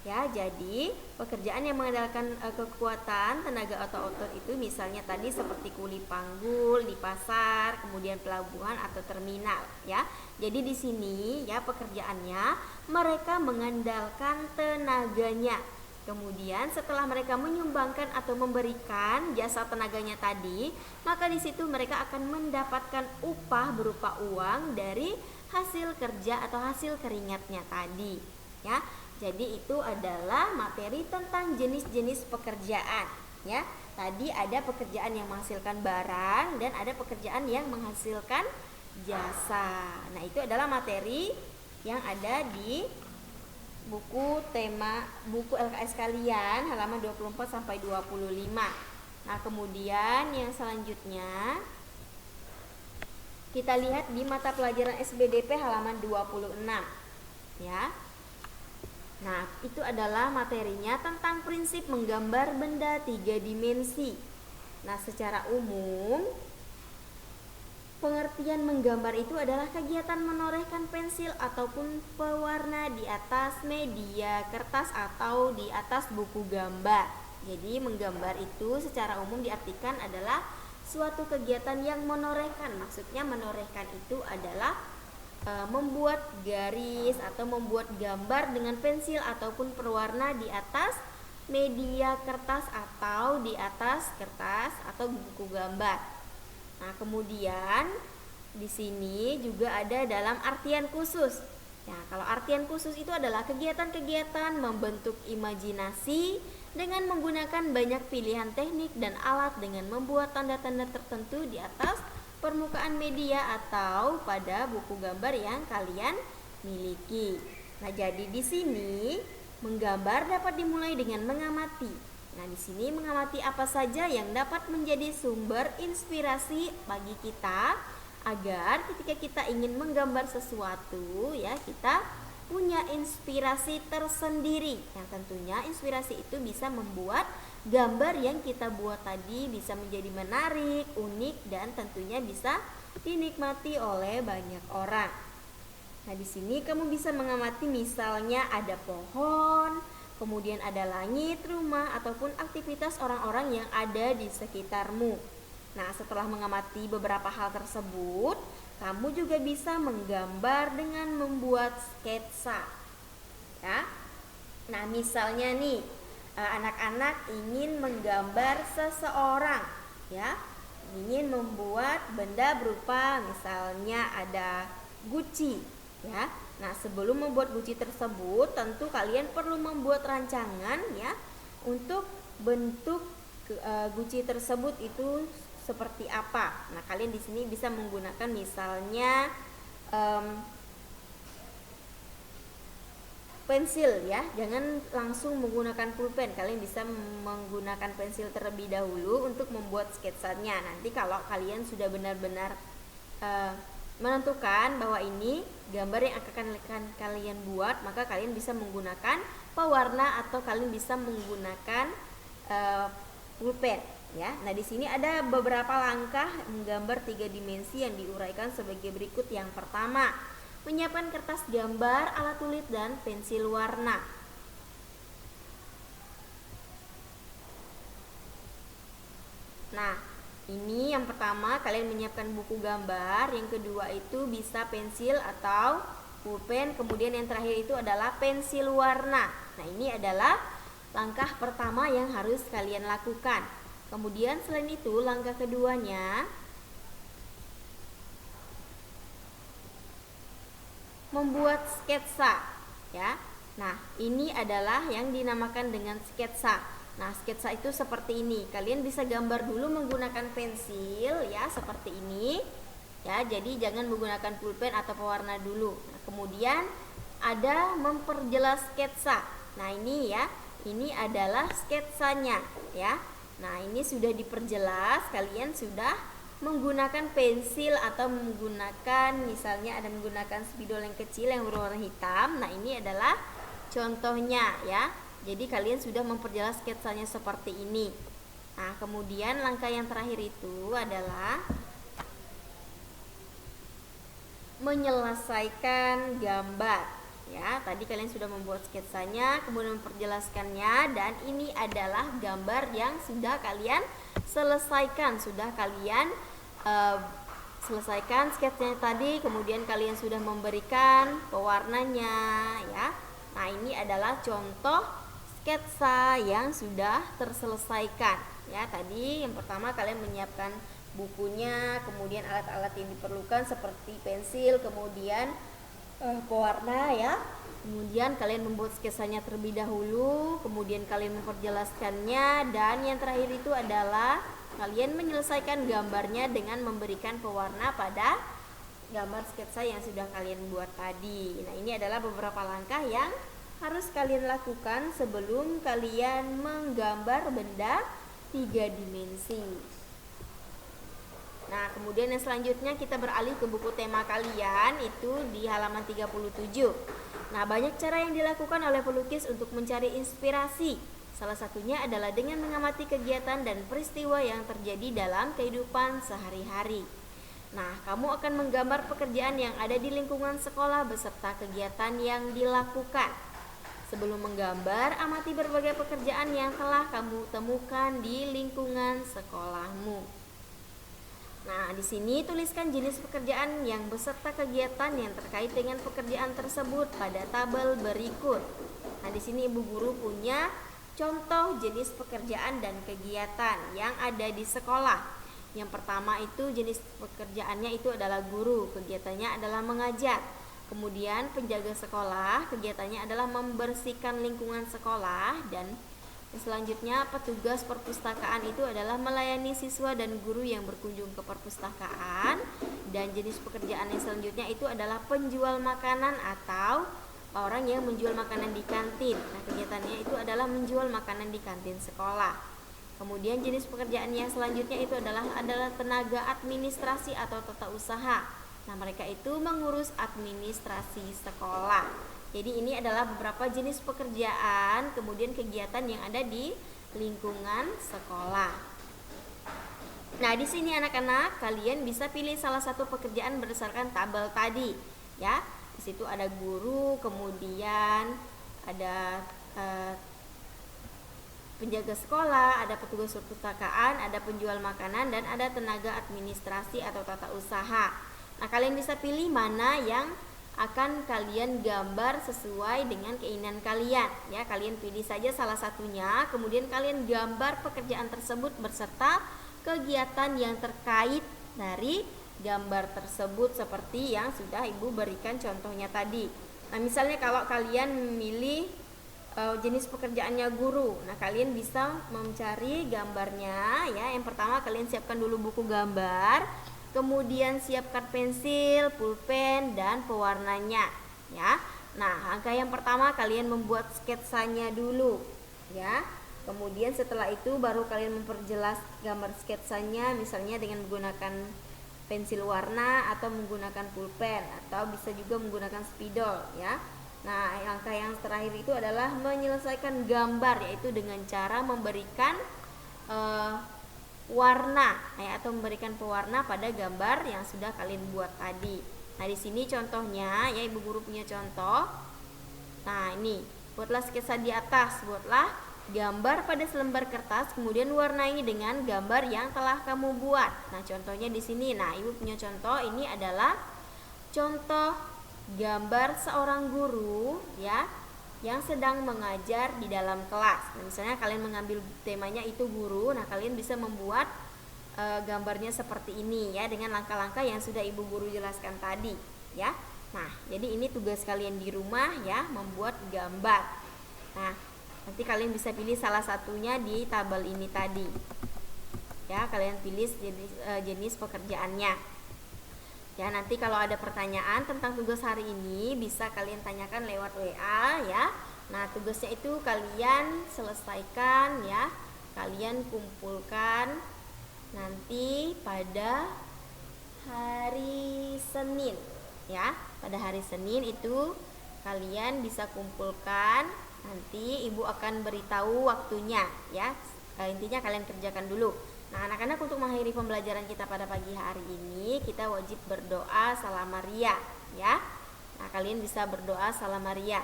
Ya, jadi pekerjaan yang mengandalkan kekuatan tenaga otot-otot itu misalnya tadi seperti kuli panggul di pasar, kemudian pelabuhan atau terminal, ya. Jadi di sini ya pekerjaannya mereka mengandalkan tenaganya. Kemudian setelah mereka menyumbangkan atau memberikan jasa tenaganya tadi, maka di situ mereka akan mendapatkan upah berupa uang dari hasil kerja atau hasil keringatnya tadi, ya. Jadi itu adalah materi tentang jenis-jenis pekerjaan, ya. Tadi ada pekerjaan yang menghasilkan barang dan ada pekerjaan yang menghasilkan jasa. Nah, itu adalah materi yang ada di buku LKS kalian halaman 24 sampai 25. Nah, kemudian yang selanjutnya kita lihat di mata pelajaran SBDP halaman 26, ya. Nah, itu adalah materinya tentang prinsip menggambar benda 3 dimensi. Nah, secara umum pengertian menggambar itu adalah kegiatan menorehkan pensil ataupun pewarna di atas media kertas atau di atas buku gambar. Jadi menggambar itu secara umum diartikan adalah suatu kegiatan yang menorehkan. Maksudnya menorehkan itu adalah membuat garis atau membuat gambar dengan pensil ataupun pewarna di atas media kertas atau di atas kertas atau buku gambar. Nah, kemudian di sini juga ada dalam artian khusus. Nah, kalau artian khusus itu adalah kegiatan-kegiatan membentuk imajinasi dengan menggunakan banyak pilihan teknik dan alat dengan membuat tanda-tanda tertentu di atas permukaan media atau pada buku gambar yang kalian miliki. Nah, jadi di sini menggambar dapat dimulai dengan mengamati. Nah, di sini mengamati apa saja yang dapat menjadi sumber inspirasi bagi kita agar ketika kita ingin menggambar sesuatu, ya, kita punya inspirasi tersendiri. Yang tentunya inspirasi itu bisa membuat gambar yang kita buat tadi bisa menjadi menarik, unik, dan tentunya bisa dinikmati oleh banyak orang. Nah, di sini kamu bisa mengamati misalnya ada pohon, kemudian ada langit, rumah, ataupun aktivitas orang-orang yang ada di sekitarmu. Nah, setelah mengamati beberapa hal tersebut, kamu juga bisa menggambar dengan membuat sketsa, ya. Nah, misalnya nih, anak-anak ingin menggambar seseorang, ya, ingin membuat benda berupa misalnya ada guci, ya. Nah, sebelum membuat guci tersebut tentu kalian perlu membuat rancangan, ya, untuk bentuk guci tersebut itu seperti apa. Nah, kalian di sini bisa menggunakan misalnya pensil, ya, jangan langsung menggunakan pulpen. Kalian bisa menggunakan pensil terlebih dahulu untuk membuat sketsanya. Nanti kalau kalian sudah benar-benar menentukan bahwa ini gambar yang akan kalian buat, maka kalian bisa menggunakan pewarna atau kalian bisa menggunakan pulpen, ya. Nah, di sini ada beberapa langkah menggambar 3 dimensi yang diuraikan sebagai berikut. Yang pertama, menyiapkan kertas gambar, alat tulis, dan pensil warna. Nah, ini yang pertama kalian menyiapkan buku gambar, yang kedua itu bisa pensil atau pulpen, kemudian yang terakhir itu adalah pensil warna. Nah, ini adalah langkah pertama yang harus kalian lakukan. Kemudian selain itu langkah keduanya membuat sketsa, ya. Nah, ini adalah yang dinamakan dengan sketsa. Nah, sketsa itu seperti ini. Kalian bisa gambar dulu menggunakan pensil, ya, seperti ini. Ya, jadi jangan menggunakan pulpen atau pewarna dulu. Nah, kemudian ada memperjelas sketsa. Nah, ini ya, ini adalah sketsanya, ya. Nah, ini sudah diperjelas, kalian sudah menggunakan pensil atau menggunakan misalnya ada menggunakan spidol yang kecil yang berwarna hitam. Nah, ini adalah contohnya, ya. Jadi kalian sudah memperjelas sketsanya seperti ini. Nah, kemudian langkah yang terakhir itu adalah menyelesaikan gambar, Ya, tadi kalian sudah membuat sketsanya, kemudian memperjelaskannya, dan ini adalah gambar yang sudah kalian selesaikan. Sudah kalian selesaikan sketsanya tadi, kemudian kalian sudah memberikan pewarnanya, ya. Nah, ini adalah contoh sketsa yang sudah terselesaikan. Ya, tadi yang pertama kalian menyiapkan bukunya, kemudian alat-alat yang diperlukan seperti pensil, kemudian pewarna, ya. Kemudian kalian membuat sketsanya terlebih dahulu, kemudian kalian memperjelaskannya, dan yang terakhir itu adalah kalian menyelesaikan gambarnya dengan memberikan pewarna pada gambar sketsa yang sudah kalian buat tadi. Nah, ini adalah beberapa langkah yang harus kalian lakukan sebelum kalian menggambar benda 3 dimensi. Nah, kemudian yang selanjutnya kita beralih ke buku tema kalian, itu di halaman 37. Nah, banyak cara yang dilakukan oleh pelukis untuk mencari inspirasi. Salah satunya adalah dengan mengamati kegiatan dan peristiwa yang terjadi dalam kehidupan sehari-hari. Nah, kamu akan menggambar pekerjaan yang ada di lingkungan sekolah beserta kegiatan yang dilakukan. Sebelum menggambar, amati berbagai pekerjaan yang telah kamu temukan di lingkungan sekolahmu. Nah, di sini tuliskan jenis pekerjaan yang beserta kegiatan yang terkait dengan pekerjaan tersebut pada tabel berikut. Nah, di sini Ibu Guru punya contoh jenis pekerjaan dan kegiatan yang ada di sekolah. Yang pertama itu jenis pekerjaannya itu adalah guru, kegiatannya adalah mengajar. Kemudian penjaga sekolah, kegiatannya adalah membersihkan lingkungan sekolah. Dan selanjutnya petugas perpustakaan itu adalah melayani siswa dan guru yang berkunjung ke perpustakaan. Dan jenis pekerjaan yang selanjutnya itu adalah penjual makanan atau orang yang menjual makanan di kantin. Nah, kegiatannya itu adalah menjual makanan di kantin sekolah. Kemudian jenis pekerjaan yang selanjutnya itu adalah tenaga administrasi atau tata usaha. Nah, mereka itu mengurus administrasi sekolah. Jadi ini adalah beberapa jenis pekerjaan, kemudian kegiatan yang ada di lingkungan sekolah. Nah, di sini anak-anak kalian bisa pilih salah satu pekerjaan berdasarkan tabel tadi, ya. Di situ ada guru, kemudian ada penjaga sekolah, ada petugas perpustakaan, ada penjual makanan, dan ada tenaga administrasi atau tata usaha. Nah, kalian bisa pilih mana yang akan kalian gambar sesuai dengan keinginan kalian, ya. Kalian pilih saja salah satunya, kemudian kalian gambar pekerjaan tersebut beserta kegiatan yang terkait dari gambar tersebut seperti yang sudah Ibu berikan contohnya tadi. Nah, misalnya kalau kalian memilih jenis pekerjaannya guru, nah kalian bisa mencari gambarnya, ya. Yang pertama kalian siapkan dulu buku gambar, kemudian siapkan pensil, pulpen, dan pewarnanya, ya. Nah, langkah yang pertama kalian membuat sketsanya dulu, ya. Kemudian setelah itu baru kalian memperjelas gambar sketsanya, misalnya dengan menggunakan pensil warna atau menggunakan pulpen atau bisa juga menggunakan spidol, ya. Nah, langkah yang terakhir itu adalah menyelesaikan gambar, yaitu dengan cara memberikan warna, ya, atau memberikan pewarna pada gambar yang sudah kalian buat tadi. Nah, di sini contohnya, ya, Ibu Guru punya contoh. Nah, ini buatlah sketsa di atas, buatlah gambar pada selembar kertas, kemudian warnai dengan gambar yang telah kamu buat. Nah, contohnya di sini. Nah, Ibu punya contoh, ini adalah contoh gambar seorang guru, ya, yang sedang mengajar di dalam kelas. Nah, misalnya kalian mengambil temanya itu guru, nah kalian bisa membuat gambarnya seperti ini, ya, dengan langkah-langkah yang sudah Ibu Guru jelaskan tadi, ya. Nah, jadi ini tugas kalian di rumah, ya, membuat gambar. Nah, nanti kalian bisa pilih salah satunya di tabel ini tadi, ya. Kalian pilih jenis pekerjaannya. Ya, nanti kalau ada pertanyaan tentang tugas hari ini bisa kalian tanyakan lewat WA, ya. Nah, tugasnya itu kalian selesaikan, ya. Kalian kumpulkan nanti pada hari Senin, ya. Pada hari Senin itu kalian bisa kumpulkan, nanti Ibu akan beritahu waktunya, ya. Intinya kalian kerjakan dulu. Nah, anak-anak, untuk mengakhiri pembelajaran kita pada pagi hari ini, kita wajib berdoa salam Maria, ya. Nah, kalian bisa berdoa Salam Maria.